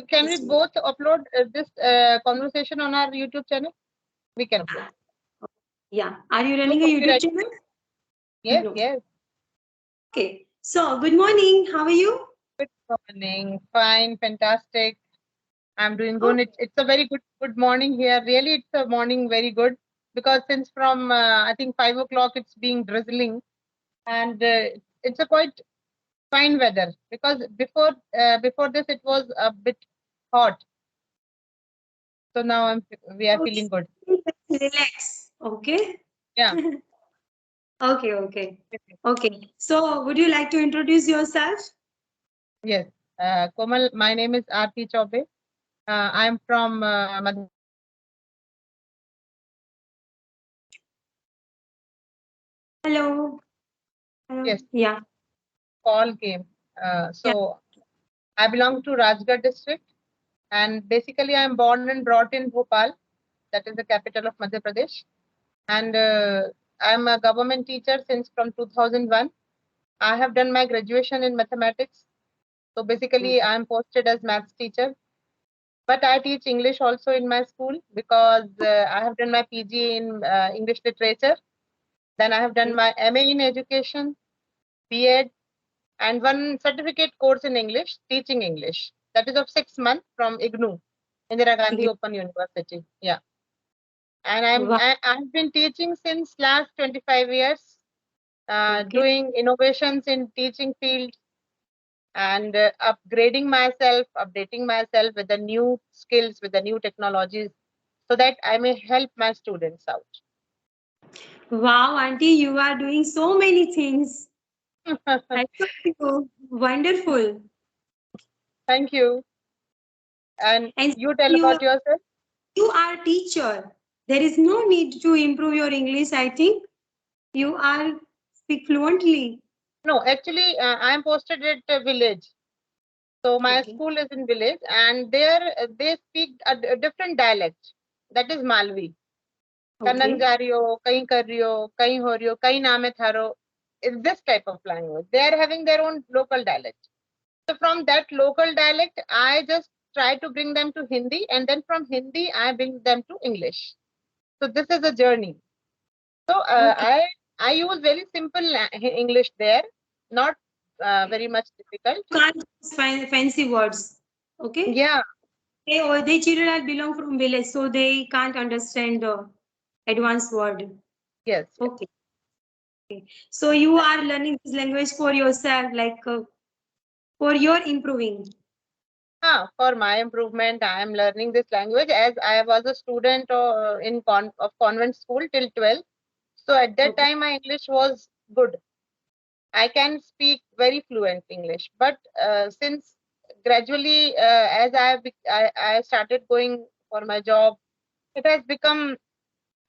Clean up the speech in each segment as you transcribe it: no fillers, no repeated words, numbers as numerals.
can we both upload this conversation on our YouTube channel? We can upload. Yeah. Are you running a YouTube channel? Yes, No. yes. Okay. So, good morning. How are you? Good morning. Fine, fantastic. I'm doing good. It's a very good morning here. Really, it's a morning very good because since from I think 5 o'clock it's being drizzling, and it's a quite fine weather because before this it was a bit hot. So now we are feeling good. Relax. Okay. Yeah. Okay. So, would you like to introduce yourself? Yes. Komal, my name is Arti Choubey. I'm from Hello. Yes. Yeah. Call came. So I belong to Rajgarh district, and basically I'm born and brought in Bhopal, that is the capital of Madhya Pradesh, and I'm a government teacher since from 2001. I have done my graduation in mathematics. So basically, I'm posted as maths teacher, but I teach English also in my school because I have done my PG in English literature. Then I have done my MA in education, B.Ed, and one certificate course in English, teaching English. That is of 6 months from IGNU, Indira Gandhi Open University. Yeah. And I've been teaching since last 25 years, doing innovations in teaching field and upgrading myself, updating myself with the new skills, with the new technologies, so that I may help my students out. Wow, Auntie, you are doing so many things. Wonderful. Thank you. And you tell about yourself. You are a teacher. There is no need to improve your English, I think. You are speak fluently. No, actually, I am posted at a village. So my school is in village, and there they speak a different dialect. That is Malvi. Kannang ja rahi ho, kahin kar rahi ho, kahin ho rahi ho, kahin naam hai tharo. It's this type of language. They are having their own local dialect. So from that local dialect, I just try to bring them to Hindi, and then from Hindi, I bring them to English. So this is a journey. So I use very simple English there, not very much difficult. Can't use fancy words. Okay. Yeah. They children are belong from village, so they can't understand the advanced word. Yes. Okay. So you are learning this language for yourself, like for your improving. For my improvement, I am learning this language as I was a student in convent school till 12th. So at that time, my English was good. I can speak very fluent English. But since gradually, as I started going for my job, it has become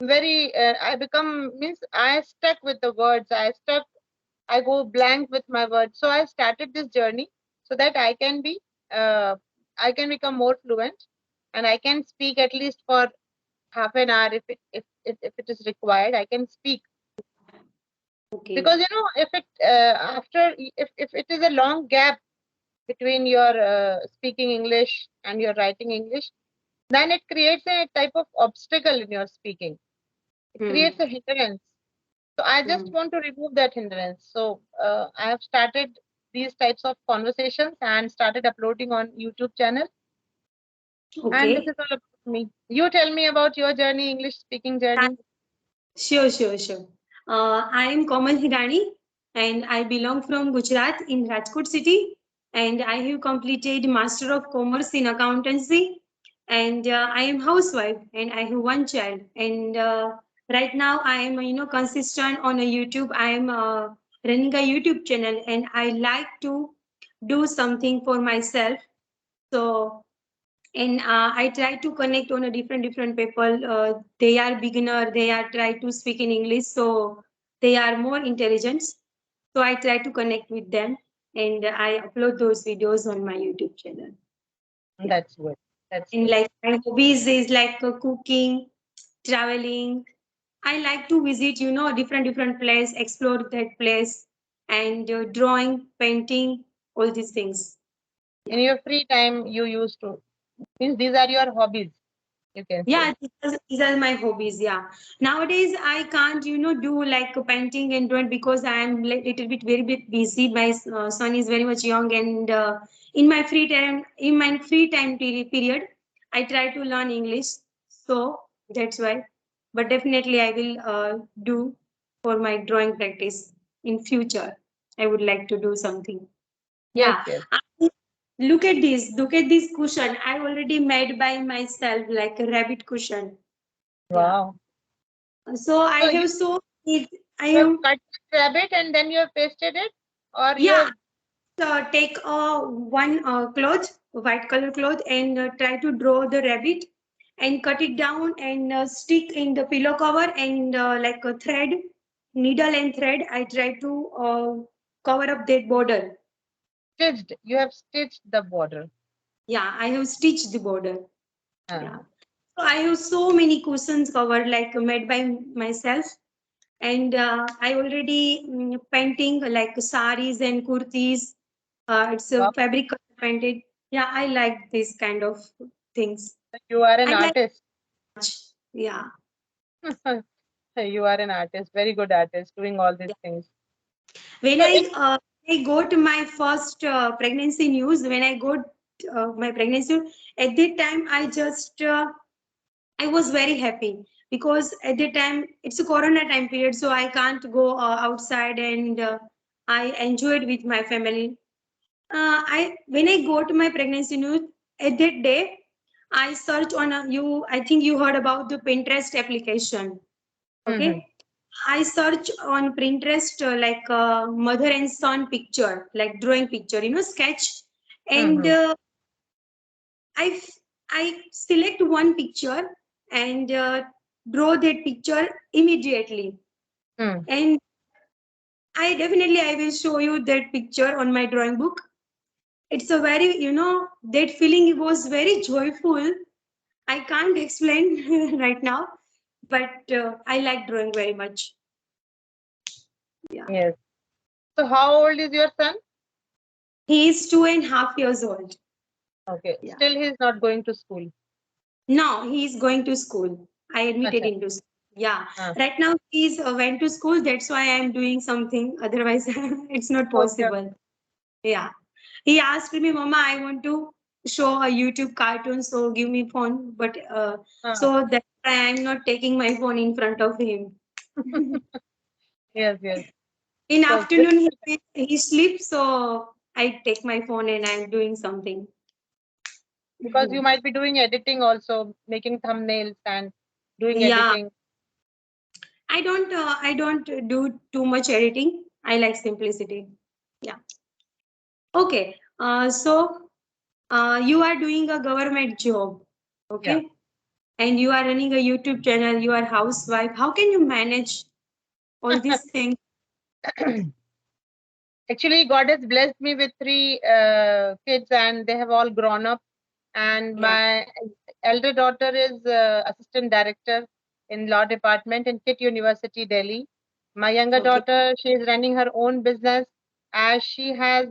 very. I stuck with the words. I go blank with my words. So I started this journey so that I can become more fluent, and I can speak at least for half an hour if it is required. I can speak. Okay. Because if it is a long gap between your speaking English and your writing English, then it creates a type of obstacle in your speaking. It creates a hindrance. So I just want to remove that hindrance. So I have started these types of conversations and started uploading on YouTube channel. And this is all about me. You tell me about your journey, English speaking journey. Sure. I am Komal Hirani, and I belong from Gujarat in Rajkot city, and I have completed Master of Commerce in Accountancy, and I am housewife, and I have one child, and right now I am consistent on a YouTube. I am running a YouTube channel, and I like to do something for myself. So and I try to connect on a different people. They are beginner, they are try to speak in English, so they are more intelligent, so I try to connect with them, and I upload those videos on my YouTube channel. That's good. And like my hobbies is like cooking, traveling. I like to visit different place, explore that place, and drawing, painting, all these things. In your free time, you used to Means these are your hobbies, you can Yeah, say. these are my hobbies. Yeah. Nowadays, I can't, do like painting and drawing because I am little bit very bit busy. My son is very much young, and in my free time period, I try to learn English. So that's why. But definitely, I will do for my drawing practice in future. I would like to do something. Yes, Yeah. yes. Look at this. Look at this cushion. I already made by myself like a rabbit cushion. Yeah. Wow. So I So you, have I you have have cut the rabbit and then you have pasted it, or you yeah. have Take one cloth, white color cloth, and try to draw the rabbit and cut it down and stick in the pillow cover and like a thread, needle and thread. I try to cover up that border. stitched. You have stitched the border. Yeah, I have stitched the border. Yeah. Uh-huh. So I have so many cushions covered, like made by myself. And I already painting like saris and kurtis. It's a Wow. fabric painted. Yeah, I like this kind of things. You are an I like artist. much. Yeah. You are an artist, very good artist, doing all these Yeah. things. When So in I got my first pregnancy news, when I got my pregnancy, at that time I was very happy because at the time it's a corona time period, so I can't go outside, and I enjoyed with my family. I when I got my pregnancy news at that day, I searched on you. I think you heard about the Pinterest application. mm-hmm, Okay, I search on Pinterest like mother and son picture, like drawing picture, sketch, and mm-hmm, I I select one picture and draw that picture immediately. mm. And I will show you that picture on my drawing book. It's a very, that feeling was very joyful. I can't explain right now, but I like drawing very much. Yeah. Yes. So how old is your son? He is 2.5 years old. Okay. Yeah. Still he's not going to school. Now he is going to school. I admitted into school. Yeah. Ah, Right now he's went to school. That's why I'm doing something. Otherwise, it's not okay. possible. Yeah. He asked me, Mama, I want to show a YouTube cartoon, so give me phone. But Ah. so that's why I'm not taking my phone in front of him. Yes, yes. In So this, afternoon he sleeps, so I take my phone and I'm doing something. because you might be doing editing also, making thumbnails and doing Yeah, editing. I don't do too much editing. I like simplicity. Yeah. Okay. You are doing a government job. Yeah. Okay. And you are running a YouTube channel. You are housewife. How can you manage all these things? Actually, God has blessed me with three kids, and they have all grown up. And Yeah. my elder daughter is assistant director in law department in KIT University, Delhi. My younger Okay. daughter, she is running her own business as she has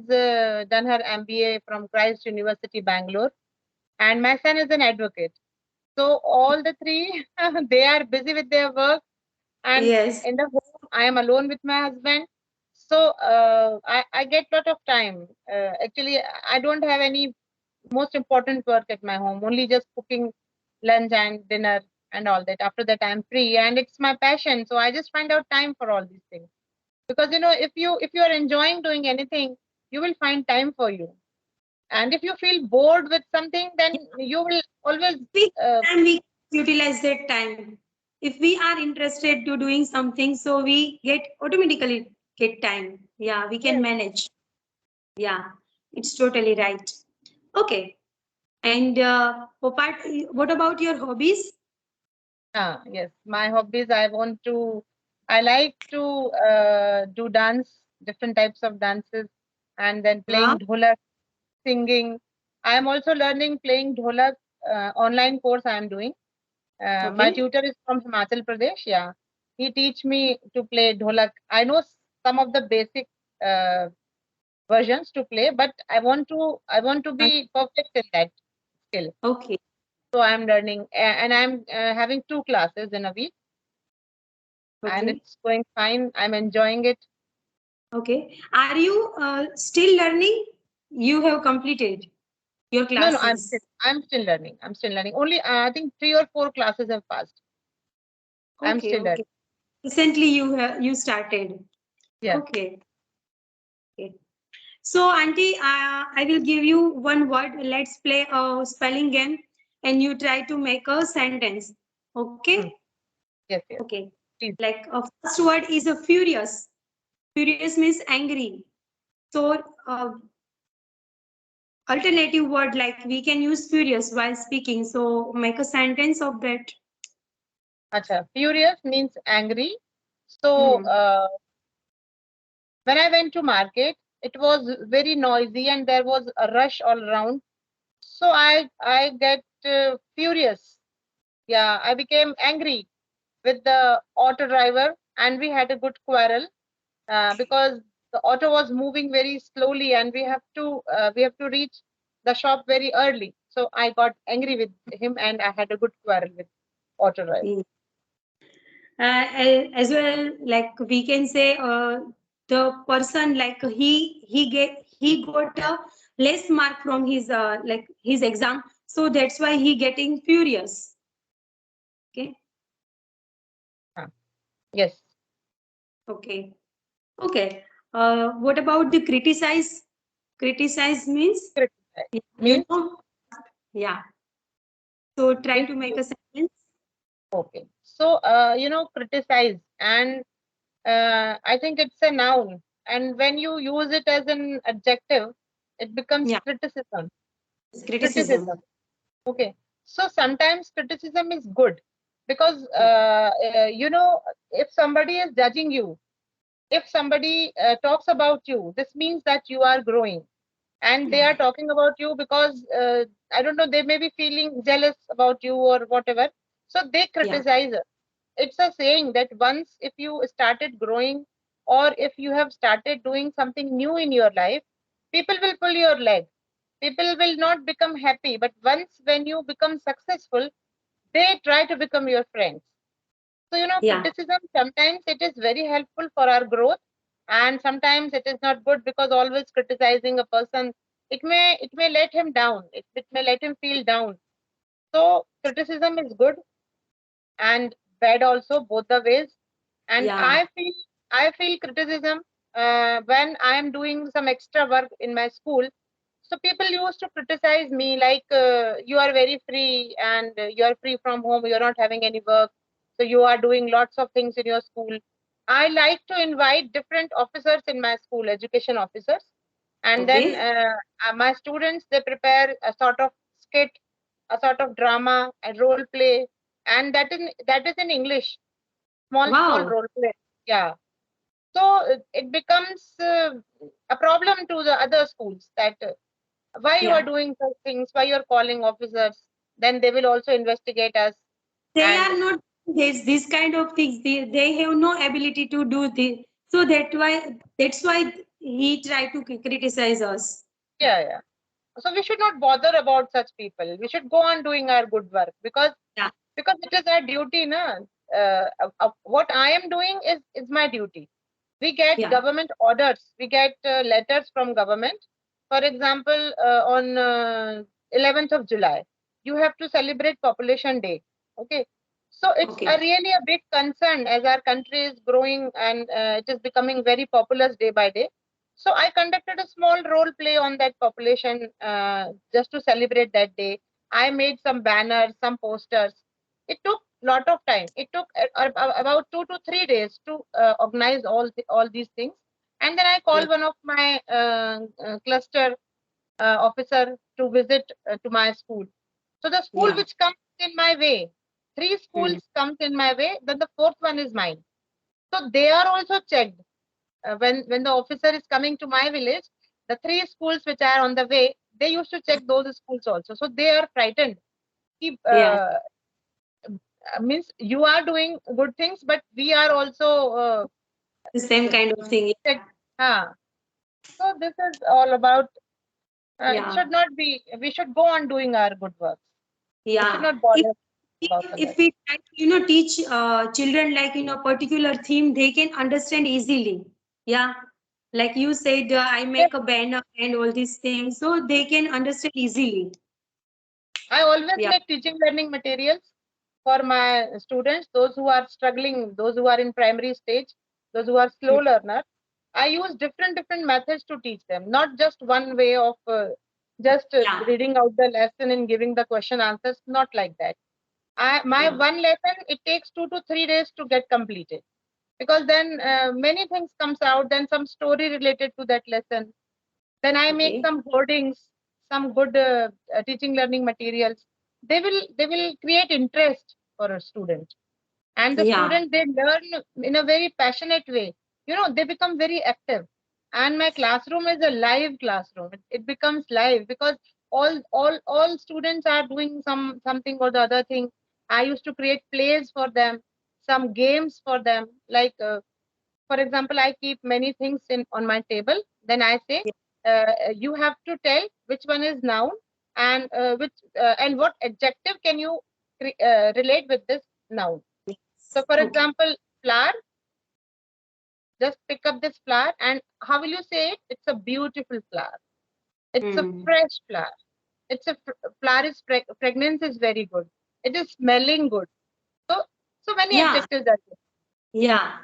done her MBA from Christ University, Bangalore. And my son is an advocate. So all the three, they are busy with their work, and Yes. in the home I am alone with my husband. So I get lot of time. Actually, I don't have any most important work at my home, only just cooking lunch and dinner and all that. After that I'm free, and it's my passion, so I just find out time for all these things. Because if you are enjoying doing anything, you will find time for you. And if you feel bored with something, then you will always We uh, and we utilize that time. If we are interested to doing something, so we get automatically get time. Yeah, we can yes. manage. Yeah, it's totally right. Okay. And what about your hobbies? Yes, my hobbies. I like to do dance, different types of dances, and then Wow. playing dholak, singing. I am also learning playing dholak, online course I am doing. My Okay. tutor is from Himachal Pradesh. Yeah, he teach me to play dholak. I know some of the basic uh, versions to play, but I want to be perfect in that. skill. Okay. So I'm learning, and I'm having 2 classes in a week, and Okay. it's going fine. I'm enjoying it. Okay. Are you still learning? You have completed your No, classes. I'm still learning. I'm still learning. Only I think 3 or 4 classes have passed. I'm Okay. still learning. Okay. Recently you started. Yeah. Okay. Okay. So, Auntie, I will give you one word. Let's play a spelling game, and you try to make a sentence. Okay. Mm. Yes, yes. Okay. Please. Like a first word is a furious. Furious means angry. So, alternative word like we can use furious while speaking. So, make a sentence of that. Acha. Furious means angry. So, Hmm. when I went to market, it was very noisy and there was a rush all around. So I get furious. Yeah, I became angry with the auto driver, and we had a good quarrel because the auto was moving very slowly, and we have to reach the shop very early. So I got angry with him, and I had a good quarrel with auto driver. Hmm. As well, like we can say, the person like he got a less mark from his like his exam, so that's why he getting furious. Okay. Huh. Yes. Okay. Okay. What about the criticize? Criticize means, Criticize you means know, yeah. So try means to make a sentence. okay. So criticize, and I think it's a noun, and when you use it as an adjective, it becomes Yeah. criticism. Criticism. Criticism. Okay. So sometimes criticism is good because if somebody is judging you, if somebody talks about you, this means that you are growing, and they Yeah. are talking about you because I don't know, they may be feeling jealous about you or whatever. So they Yeah. criticize us. It's a saying that once if you started growing, or if you have started doing something new in your life, people will pull your leg. People will not become happy, but once when you become successful, they try to become your friends. So Yeah. criticism sometimes it is very helpful for our growth, and sometimes it is not good because always criticizing a person, it may let him down, it may let him feel down. So criticism is good and bad also, both the ways. And Yeah. I feel criticism when I am doing some extra work in my school. So people used to criticize me like, you are very free, and you are free from home, you are not having any work, so you are doing lots of things in your school. I like to invite different officers in my school, education officers, and then Okay. my students, they prepare a sort of skit, a sort of drama, a role play, and that is in English, small Wow. role play. Yeah. So it becomes a problem to the other schools that why you are Yeah. doing such things, why you are calling officers. Then they will also investigate us. They And are not this kind of things. They have no ability to do this. So that's why he tried to criticize us. yeah, yeah. So we should not bother about such people. We should go on doing our good work, Yeah. because it is our duty, na. What I am doing is my duty. We get Yeah. government orders, we get letters from government. For example, on 11th of July, you have to celebrate Population Day. Okay. So it's Okay. a really a big concern as our country is growing, and it is becoming very populous day by day. So I conducted a small role play on that population just to celebrate that day. I made some banners, some posters. It took lot of time. It took about 2 to 3 days to organize all these things. And then I Yeah. called one of my cluster officer to visit to my school. So the school Yeah. which comes in my way, three Hmm. schools comes in my way, then the fourth one is mine. So they are also checked. When the officer is coming to my village, the three schools which are on the way, they used to check those schools also. So they are frightened. Keep Yeah. means you are doing good things, but we are also The same kind of thing. check. Huh. So this is all about It should not be. We should go on doing our good work. We should Yeah. not bother If, about others. if we try to, teach children like, particular theme, they can understand easily. Yeah. Like you said, I make a banner and all these things, so they can understand easily. I always Yeah. make teaching learning materials for my students, those who are struggling, those who are in primary stage, those who are slow learners. I use different methods to teach them, not just one way of just Yeah. reading out the lesson and giving the question answers, not like that. My one lesson, it takes 2 to 3 days to get completed, because then many things comes out, then some story related to that lesson. Then I make Okay. some hoardings, some good teaching learning materials. They will create interest for a student, and the Yeah. student, they learn in a very passionate way. They become very active, and my classroom is a live classroom. It becomes live because all students are doing something or the other thing. I used to create plays for them, some games for them, like for example, I keep many things in on my table. Then I say, you have to tell which one is noun, and which and what adjective can you relate with this noun. So, for Okay. example, flower. Just pick up this flower, and how will you say it? It's a beautiful flower. It's a fresh flower. It's a flower is fragrance is very good. It is smelling good. So, so many Yeah. adjectives are there. Yeah.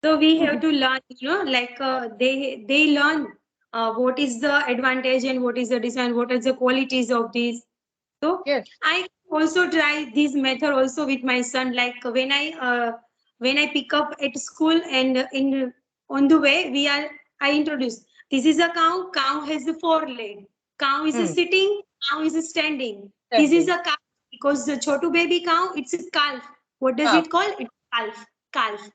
So we have to learn, like they learn what is the advantage and what is the disadvantage, what are the qualities of these. So Yes. I also try this method also with my son. Like when I pick up at school and in on the way I introduce, this is a cow. Cow has a four leg. Cow is a Hmm. sitting. Cow is a standing. This is Standing. a calf because the chotu baby cow, it's a calf. What does Calf. it call? It's calf. Calf.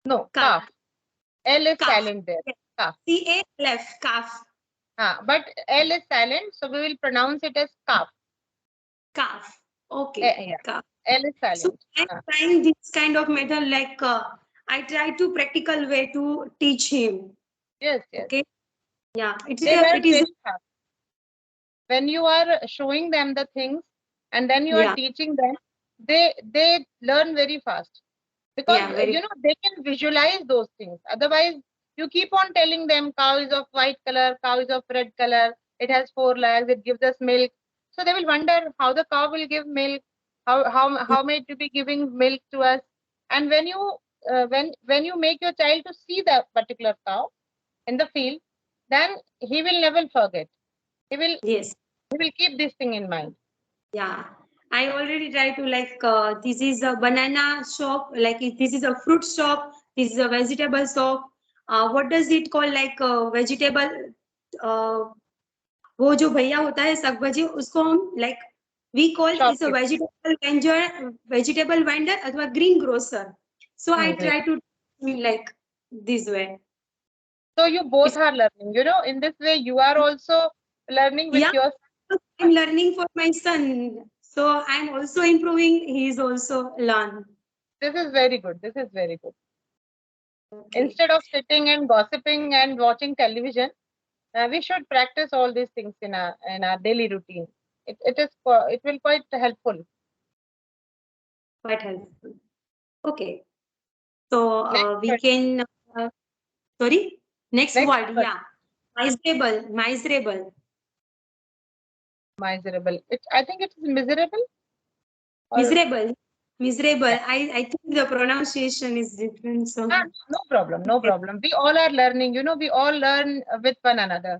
No, Calf. calf. L is Calf. silent there. Calf. CALF. Calf. But L is silent, so we will pronounce it as calf. Calf. Okay. Yeah. Calf. L is So silent. I'm trying this kind of method, like I try to practical way to teach him. Yes, yes. Okay. Yeah. They learn It is. very fast. When you are showing them the things and then you are Yeah. teaching them, they learn very fast, because Yeah. Very. they can visualize those things. Otherwise, you keep on telling them cow is of white color, cow is of red color, it has 4 legs, it gives us milk. So they will wonder how the cow will give milk, how may it be giving milk to us. And when you when you make your child to see that particular cow in the field, then he will never forget. He will Yes. he will keep this thing in mind. Yeah. I already try to, like this is a banana shop, like this is a fruit shop, this is a vegetable shop. What does it call, like vegetable? Uh, वो जो भैया होता है शाक भाजी उसको हम like we call is a Shopkeeper. Vegetable vendor अथवा green grocer so I Hmm. Try to like this way So you both are learning. In this way, you are also learning with या your. I am learning for my son so I am also improving he is also learn This is very good. This is very good. Okay Instead of sitting and gossiping and watching television, we should practice all these things in our daily routine. It will quite helpful. Quite helpful okay so Next we word. Can sorry next Next word word. या miserable Miserable. I think it's miserable. Or miserable miserable yeah. I think the pronunciation is different so No problem. No problem. We all are learning. We all learn with one another.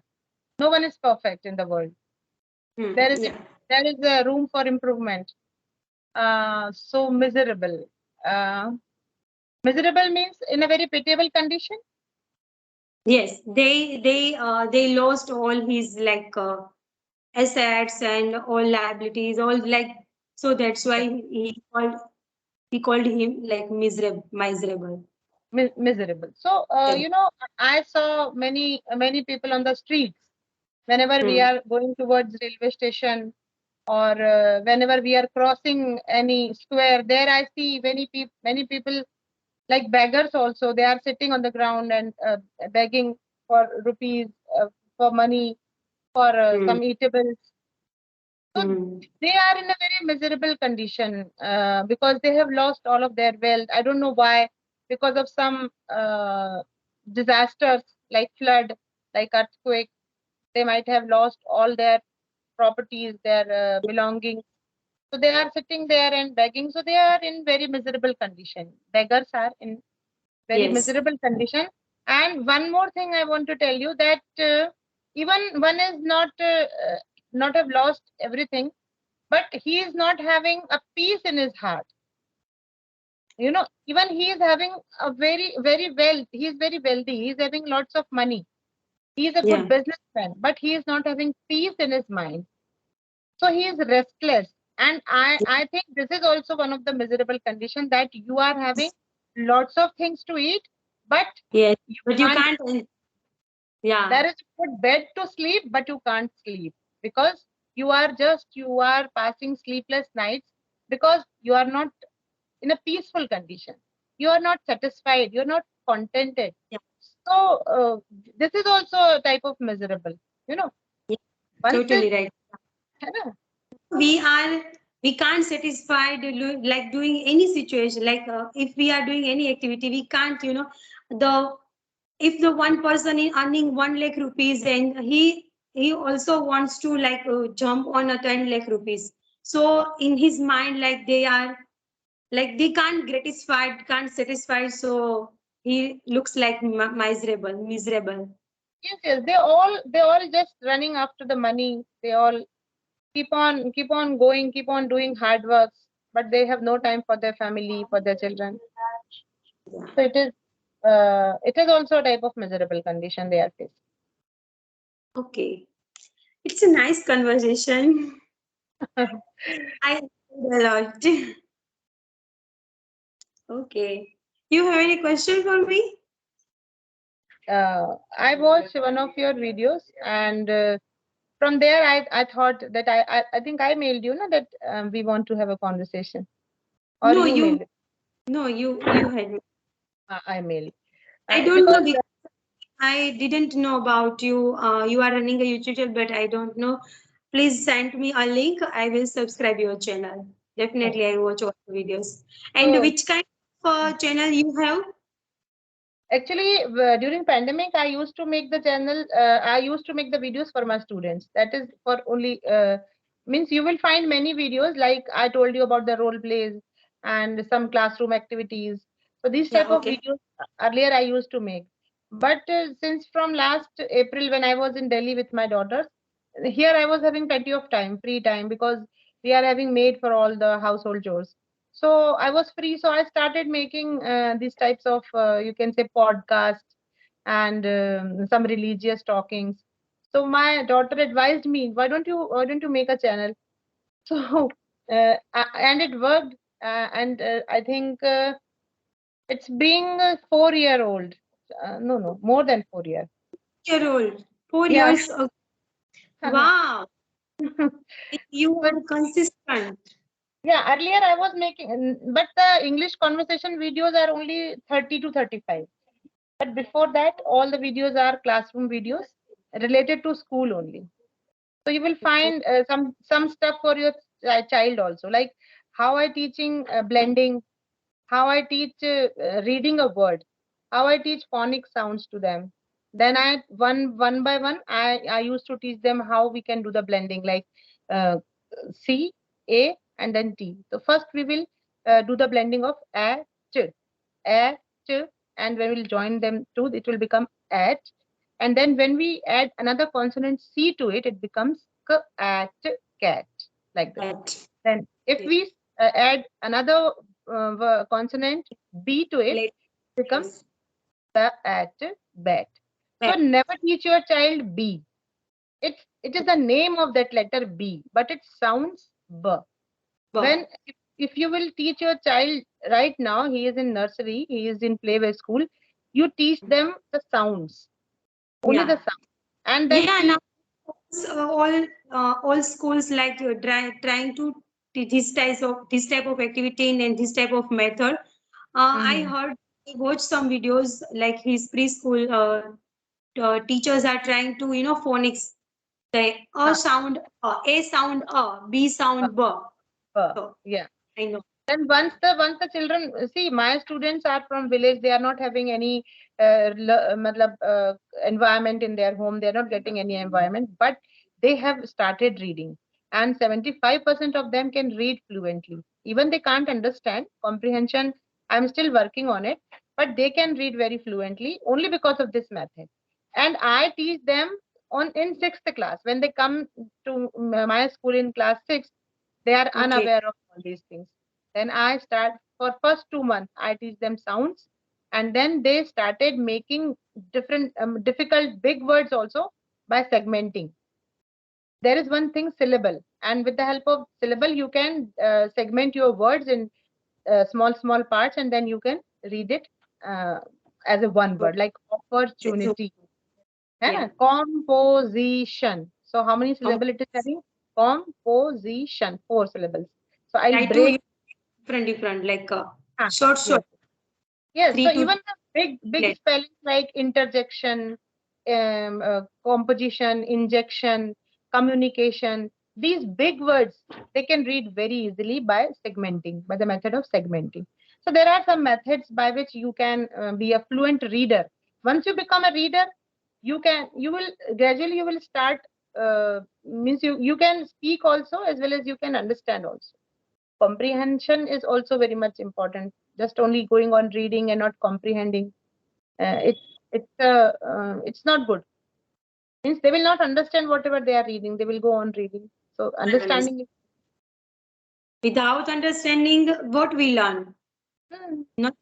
No one is perfect in the world. There is yeah there is a room for improvement. So miserable. Miserable means in a very pitiable condition. yes they lost all his like assets and all liabilities all like so that's why he called him like miserable Miserable. So yeah. I saw many people on the streets whenever we Hmm. are going towards railway station, or whenever we are crossing any square. There I see many people like beggars also. They are sitting on the ground and begging for rupees, for money. for some eatables. So Mm. they are in a very miserable condition because they have lost all of their wealth. I don't know why, because of some disasters like flood, like earthquake. They might have lost all their properties, their belongings. So they are sitting there and begging. So they are in very miserable condition. Beggars are in very Yes. miserable condition. And one more thing I want to tell you that even one is not have lost everything, but he is not having a peace in his heart. You know, even he is having a he is very wealthy. He is having lots of money. He is a good Yeah. businessman, but he is not having peace in his mind. So he is restless. And I think this is also one of the miserable conditions that you are having lots of things to eat, but Yes. you But you can't. can't. Yeah. There is a good bed to sleep, but you can't sleep because you are passing sleepless nights because you are not in a peaceful condition. You are not satisfied. You're not contented. Yeah. So this is also a type of miserable. You know, Yeah. once this, Totally right. है ना? we are we can't satisfy like doing any situation, like if we are doing any activity we can't, the if the one person is earning 1 lakh rupees and he also wants to like jump on a 10 lakh rupees, so in his mind like they are like they can't satisfy, so he looks like miserable. Yes, yes. They all just running after the money. They all keep on going, keep on doing hard works, but they have no time for their family, for their children. Yeah. So it is also a type of miserable condition they are facing. Okay, it's a nice conversation. I enjoyed a lot. Okay. You have any question for me? I watched one of your videos, and from there I thought that I think I mailed you, no, that we want to have a conversation, or No, you you mailed it. no, you had. I mailed I don't know because because I didn't know about you. You are running a YouTube channel, but I don't know. Please send me a link. I will subscribe your channel. no. Definitely, I watch all the videos. And So which kind of channel you have? actually, during pandemic, I used to make the channel. I used to make the videos for my students. That is for only means you will find many videos like I told you about the role plays and some classroom activities. So these Yeah. type of Okay. videos earlier I used to make. But since from last April when I was in Delhi with my daughters, here I was having plenty of time, free time because we are having maid for all the household chores. So I was free, so I started making these types of you can say podcasts and some religious talkings. So my daughter advised me, why don't you make a channel? So and it worked, and I think it's being 4 year old. No, more than 4 years. Year old, four Yeah. years. Wow, you But are consistent. yeah, earlier I was making, but the English conversation videos are only 30 to 35. But before that, all the videos are classroom videos related to school only. So you will find some stuff for your child also, like how I teaching blending, how I teach reading a word, how I teach phonic sounds to them. Then I one by one I used to teach them how we can do the blending, like uh, C, A, and then T. So first we will do the blending of ch, a, ch, and when we'll join them to, it will become at. And then when we add another consonant C to it, it becomes k, at, cat, like this. Right. Then if we add another consonant B to it, Like, becomes yes. the at, bat. So Right. never teach your child B. It is the name of that letter B, but it sounds B. Wow. When if you will teach your child right now, he is in nursery, he is in playway school, you teach them the sounds, only the Yeah. sound, and then Yeah. Now teach. all schools like trying to teach this type of activity and this type of method. I Mhm. heard I watched some videos like his preschool teachers are trying to phonics. The A sound A sound B sound B. So, Yeah. I know. Then once the children see, my students are from village, they are not having any environment in their home, they are not getting any environment, but they have started reading, and 75% of them can read fluently. Even they can't understand comprehension, I'm still working on it, but they can read very fluently only because of this method. And I teach them on in sixth class. When they come to my school in class 6, they are Okay. unaware of all these things. Then I start for first 2 months, I teach them sounds, and then they started making different difficult big words also by segmenting. There is one thing, syllable, and with the help of syllable, you can segment your words in small parts, and then you can read it uh, as a one word, like opportunity. Yeah. Composition. So how many syllable it is having? Composition, 4 syllables. So I'll Try break. to different like Yes. short. Yes. So 3 to even the big let. spellings like interjection, composition, injection, communication, these big words, they can read very easily by segmenting, by the method of segmenting. So there are some methods by which you can be a fluent reader. Once you become a reader, you will gradually, you will start, means you can speak also as well as you can understand also. Comprehension is also very much important. Just only going on reading and not comprehending, it's not good. Means they will not understand whatever they are reading, they will go on reading. So understanding is Without understanding what we learn. Hmm. Not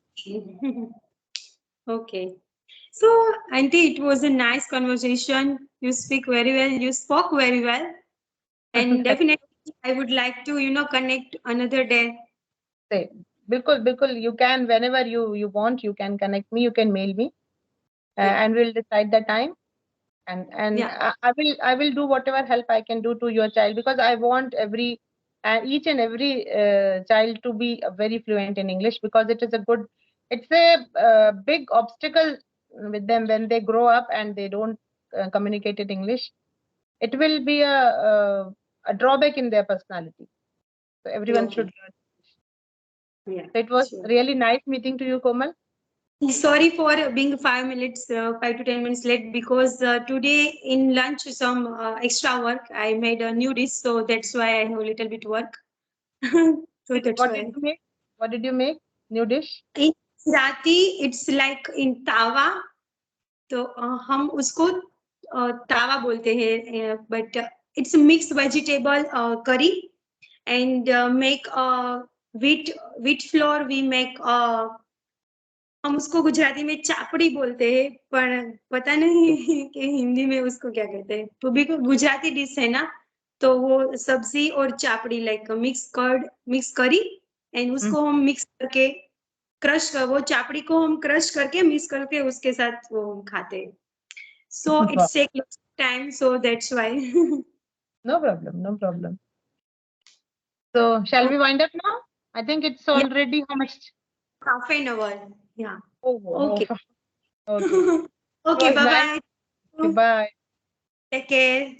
okay. So, Auntie, it was a nice conversation. You speak very well. You spoke very well. And definitely, I would like to, connect another day. say, bilkul, you can, whenever you want, you can connect me, you can mail me, Yeah. and we'll decide the time. And Yeah. I will do whatever help I can do to your child, because I want each and every child to be very fluent in English, because it's a big obstacle with them when they grow up and they don't communicate in English. It will be a drawback in their personality. So everyone Okay. should learn. Yeah. So it was Sure. really nice meeting to you, Komal. Sorry for being 5 minutes, 5 to 10 minutes late, because today in lunch some extra work. I made a new dish, so that's why I have a little bit work. So that's What did why. you make? What did you make? New dish? In Gujarati, it's like in tawa. तो हम उसको तावा बोलते हैं, but it's a mixed vegetable curry, and make wheat flour. We make हम उसको गुजराती में चापड़ी बोलते हैं, पर पता नहीं कि हिंदी में उसको क्या कहते हैं. तो भी गुजराती डिश है ना, तो वो सब्जी और चापड़ी लाइक मिक्स करी, एंड उसको हम मिक्स करके वो चापड़ी को हम क्रश करके मिक्स करके उसके साथ वो हम खाते हैं. So it's take lots of time, so that's why. No problem, no problem. So shall we wind up now? I think it's Yeah, already how much? half an hour. Yeah. Oh, Okay. okay. Okay, Was nice. bye-bye. Bye. Take care.